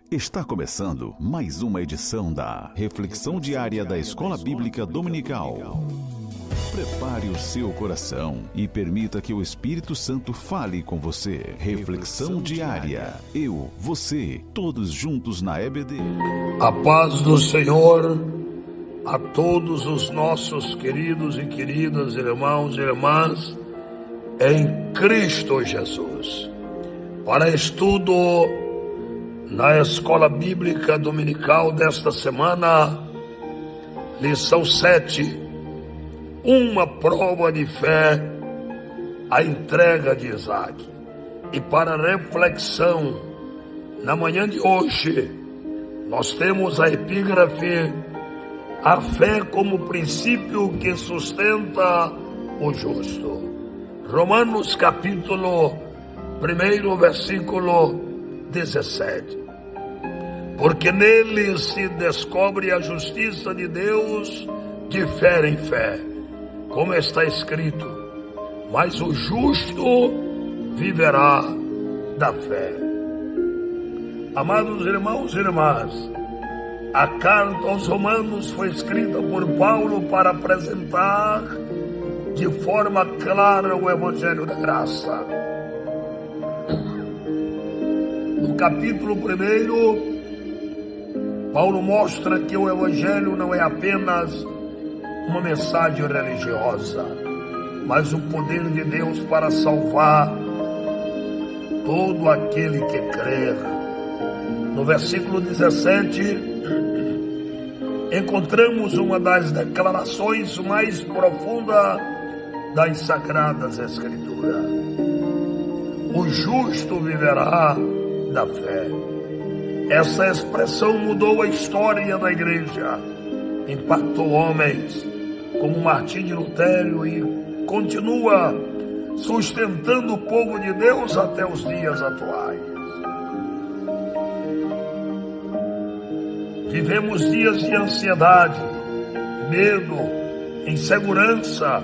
Está começando mais uma edição da Reflexão Diária da Escola Bíblica Dominical. Prepare o seu coração e permita que o Espírito Santo fale com você. Reflexão Diária. Eu, você, todos juntos na EBD. A paz do Senhor a todos os nossos queridos e queridas irmãos e irmãs em Cristo Jesus. Para estudo na Escola Bíblica Dominical desta semana, lição 7, uma prova de fé, a entrega de Isaac. E para reflexão, na manhã de hoje, nós temos a epígrafe, a fé como princípio que sustenta o justo. Romanos capítulo 1, versículo 17. Porque nele se descobre a justiça de Deus de fé em fé, como está escrito: mas o justo viverá da fé. Amados irmãos e irmãs, a carta aos Romanos foi escrita por Paulo para apresentar de forma clara o Evangelho da Graça. No capítulo 1, Paulo mostra que o Evangelho não é apenas uma mensagem religiosa, mas o poder de Deus para salvar todo aquele que crer. No versículo 17, encontramos uma das declarações mais profundas das Sagradas Escrituras: o justo viverá da fé. Essa expressão mudou a história da igreja, impactou homens como Martim de Lutero e continua sustentando o povo de Deus até os dias atuais. Vivemos dias de ansiedade, medo, insegurança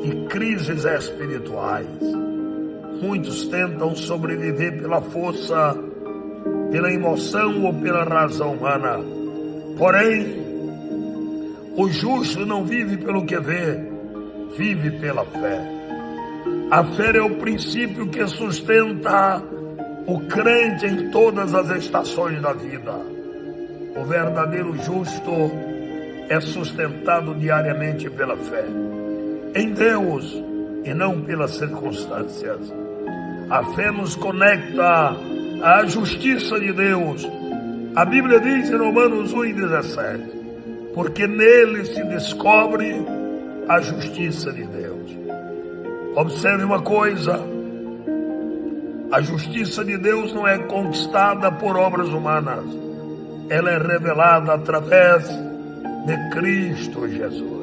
e crises espirituais. Muitos tentam sobreviver pela força, pela emoção ou pela razão humana. Porém, o justo não vive pelo que vê, vive pela fé. A fé é o princípio que sustenta o crente em todas as estações da vida. O verdadeiro justo é sustentado diariamente pela fé em Deus e não pelas circunstâncias. A fé nos conecta à justiça de Deus. A Bíblia diz em Romanos 1,17: porque nele se descobre a justiça de Deus. Observe uma coisa: a justiça de Deus não é conquistada por obras humanas, ela é revelada através de Cristo Jesus.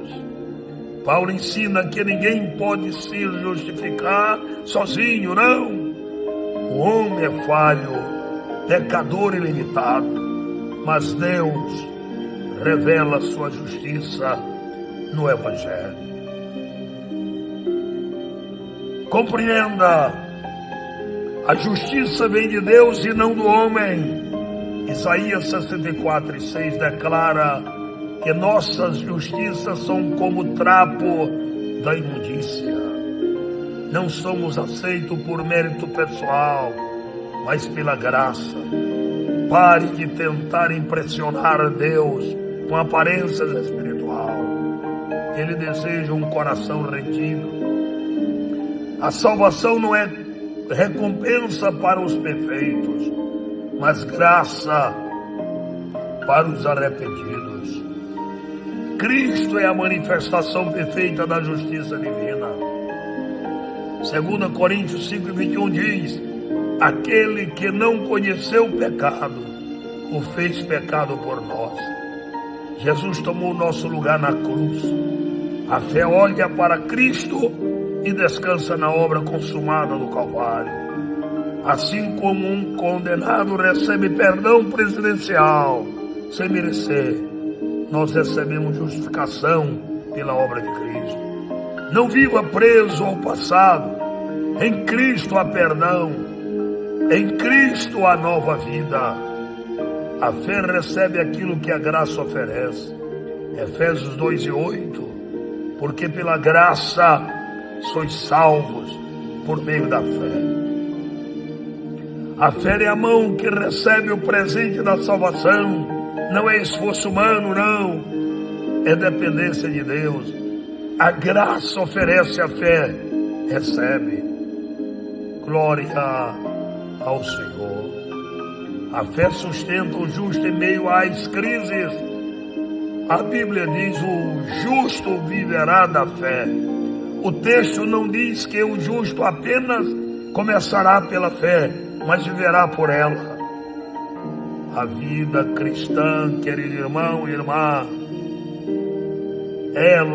Paulo ensina que ninguém pode se justificar sozinho, não. O homem é falho, pecador e limitado, mas Deus revela sua justiça no Evangelho. Compreenda, a justiça vem de Deus e não do homem. Isaías 64:6 declara que nossas justiças são como trapo da imundícia. Não somos aceitos por mérito pessoal, mas pela graça. Pare de tentar impressionar Deus com aparências espiritual. Ele deseja um coração rendido. A salvação não é recompensa para os perfeitos, mas graça para os arrependidos. Cristo é a manifestação perfeita da justiça divina. 2 Coríntios 5:21 diz: aquele que não conheceu o pecado, o fez pecado por nós. Jesus tomou o nosso lugar na cruz. A fé olha para Cristo e descansa na obra consumada do Calvário. Assim como um condenado recebe perdão presidencial sem merecer, nós recebemos justificação pela obra de Cristo. Não viva preso ao passado. Em Cristo há perdão. Em Cristo há nova vida. A fé recebe aquilo que a graça oferece. Efésios 2:8. Porque pela graça sois salvos por meio da fé. A fé é a mão que recebe o presente da salvação. Não é esforço humano, não. É dependência de Deus. A graça oferece, a fé recebe. Glória ao Senhor. A fé sustenta o justo em meio às crises. A Bíblia diz: o justo viverá da fé. O texto não diz que o justo apenas começará pela fé, mas viverá por ela. A vida cristã, querido irmão e irmã,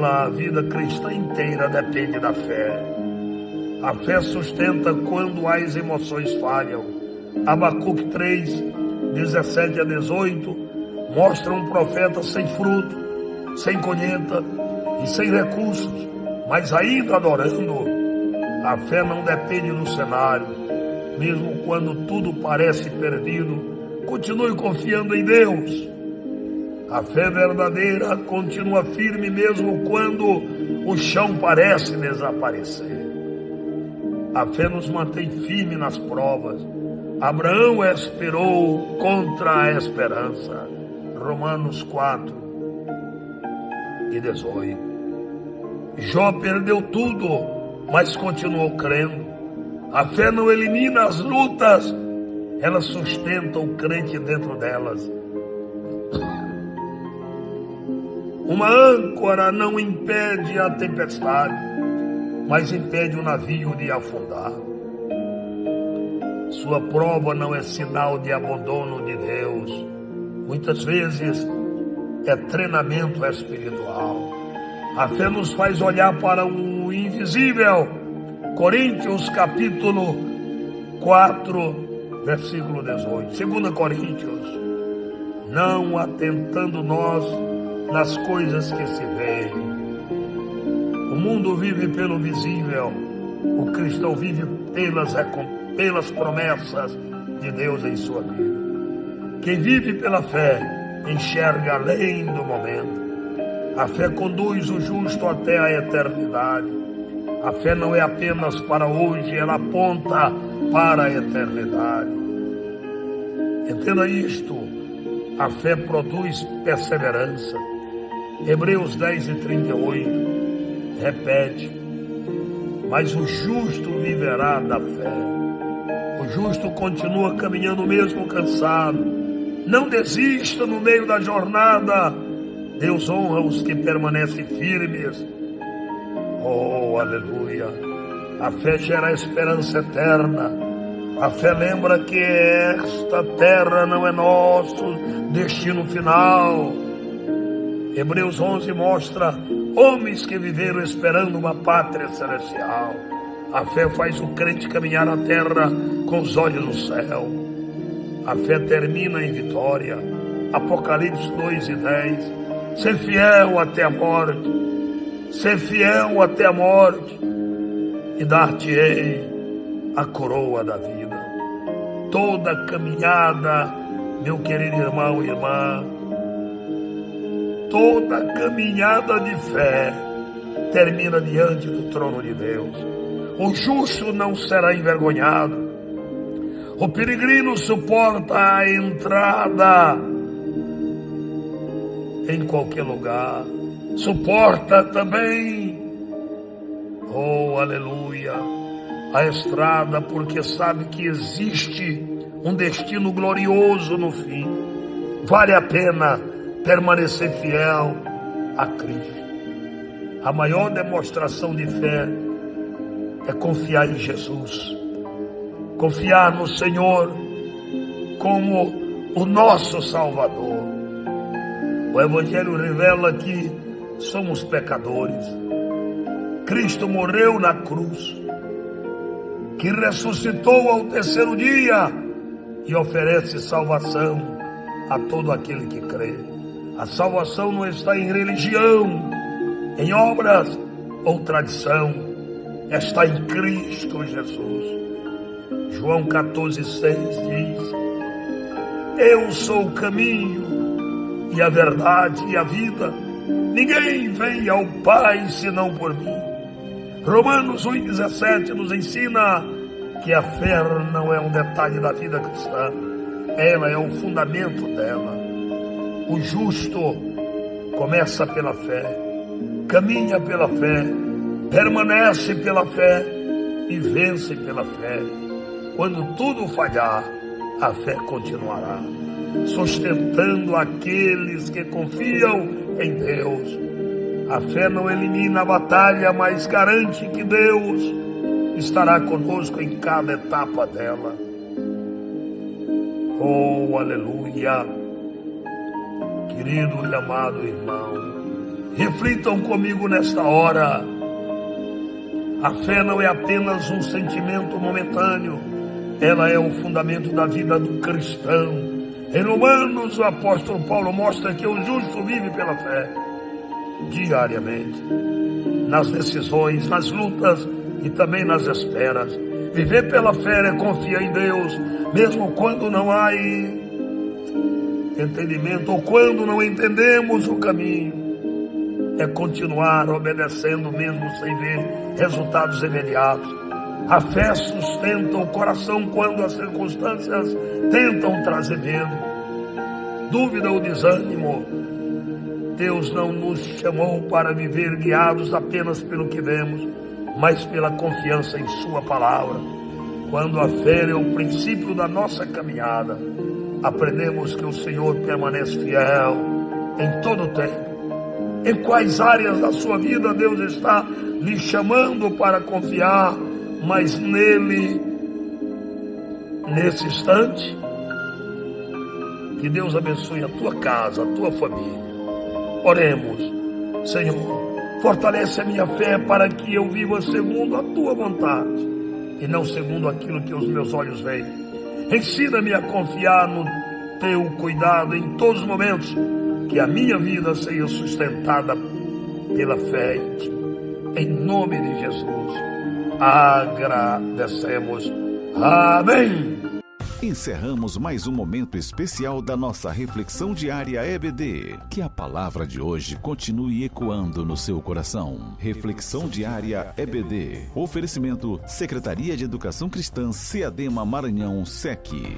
a vida cristã inteira depende da fé. A fé sustenta quando as emoções falham. Abacuque 3, 17 a 18, mostra um profeta sem fruto, sem colheita e sem recursos, mas ainda adorando. A fé não depende do cenário. Mesmo quando tudo parece perdido, continue confiando em Deus. A fé verdadeira continua firme mesmo quando o chão parece desaparecer. A fé nos mantém firme nas provas. Abraão esperou contra a esperança. Romanos 4 e 18. Jó perdeu tudo, mas continuou crendo. A fé não elimina as lutas, ela sustenta o crente dentro delas. Uma âncora não impede a tempestade, mas impede o navio de afundar. Sua prova não é sinal de abandono de Deus. Muitas vezes é treinamento espiritual. A fé nos faz olhar para o invisível. Coríntios capítulo 4, versículo 18. 2 Coríntios. Não atentando nós nas coisas que se veem. O mundo vive pelo visível. O cristão vive pelas promessas de Deus em sua vida. Quem vive pela fé enxerga além do momento. A fé conduz o justo até a eternidade. A fé não é apenas para hoje, ela aponta para a eternidade. Entenda isto, a fé produz perseverança. Hebreus 10 e 38 repete: mas o justo viverá da fé. O justo continua caminhando mesmo cansado. Não desista no meio da jornada. Deus honra os que permanecem firmes. Oh, aleluia. A fé gera esperança eterna. A fé lembra que esta terra não é nosso destino final. Hebreus 11 mostra homens que viveram esperando uma pátria celestial. A fé faz o crente caminhar a terra com os olhos no céu. A fé termina em vitória. Apocalipse 2 e 10. Ser fiel até a morte. Ser fiel até a morte. E dar-te-ei a coroa da vida. Toda caminhada, meu querido irmão e irmã, toda caminhada de fé termina diante do trono de Deus. O justo não será envergonhado. O peregrino suporta a entrada em qualquer lugar. Suporta também, oh aleluia, a estrada, porque sabe que existe um destino glorioso no fim. Vale a pena permanecer fiel a Cristo. A maior demonstração de fé é confiar em Jesus, confiar no Senhor como o nosso Salvador. O Evangelho revela que somos pecadores. Cristo morreu na cruz, que ressuscitou ao terceiro dia e oferece salvação a todo aquele que crê. A salvação não está em religião, em obras ou tradição, está em Cristo Jesus. João 14,6 diz: Eu sou o caminho e a verdade e a vida. Ninguém vem ao Pai senão por mim. Romanos 8,17 nos ensina que a fé não é um detalhe da vida cristã. Ela é o fundamento dela. O justo começa pela fé, caminha pela fé, permanece pela fé e vence pela fé. Quando tudo falhar, a fé continuará, sustentando aqueles que confiam em Deus. A fé não elimina a batalha, mas garante que Deus estará conosco em cada etapa dela. Oh, aleluia! Querido e amado irmão, reflitam comigo nesta hora. A fé não é apenas um sentimento momentâneo, ela é o fundamento da vida do cristão. Em Romanos, o apóstolo Paulo mostra que o justo vive pela fé, diariamente, nas decisões, nas lutas e também nas esperas. Viver pela fé é confiar em Deus, mesmo quando não há entendimento ou quando não entendemos o caminho. É continuar obedecendo mesmo sem ver resultados imediatos. A fé sustenta o coração quando as circunstâncias tentam trazer medo, dúvida ou desânimo. Deus não nos chamou para viver guiados apenas pelo que vemos, mas pela confiança em sua palavra. Quando a fé é o princípio da nossa caminhada, aprendemos que o Senhor permanece fiel em todo o tempo. Em quais áreas da sua vida Deus está lhe chamando para confiar mais nele nesse instante? Que Deus abençoe a tua casa, a tua família. Oremos. Senhor, fortalece a minha fé para que eu viva segundo a tua vontade e não segundo aquilo que os meus olhos veem. Ensina-me a confiar no teu cuidado em todos os momentos, que a minha vida seja sustentada pela fé em ti. Em nome de Jesus, agradecemos. Amém. Encerramos mais um momento especial da nossa reflexão diária EBD. Que a palavra de hoje continue ecoando no seu coração. Reflexão diária EBD. Oferecimento Secretaria de Educação Cristã, CEADEMA Maranhão, SEC.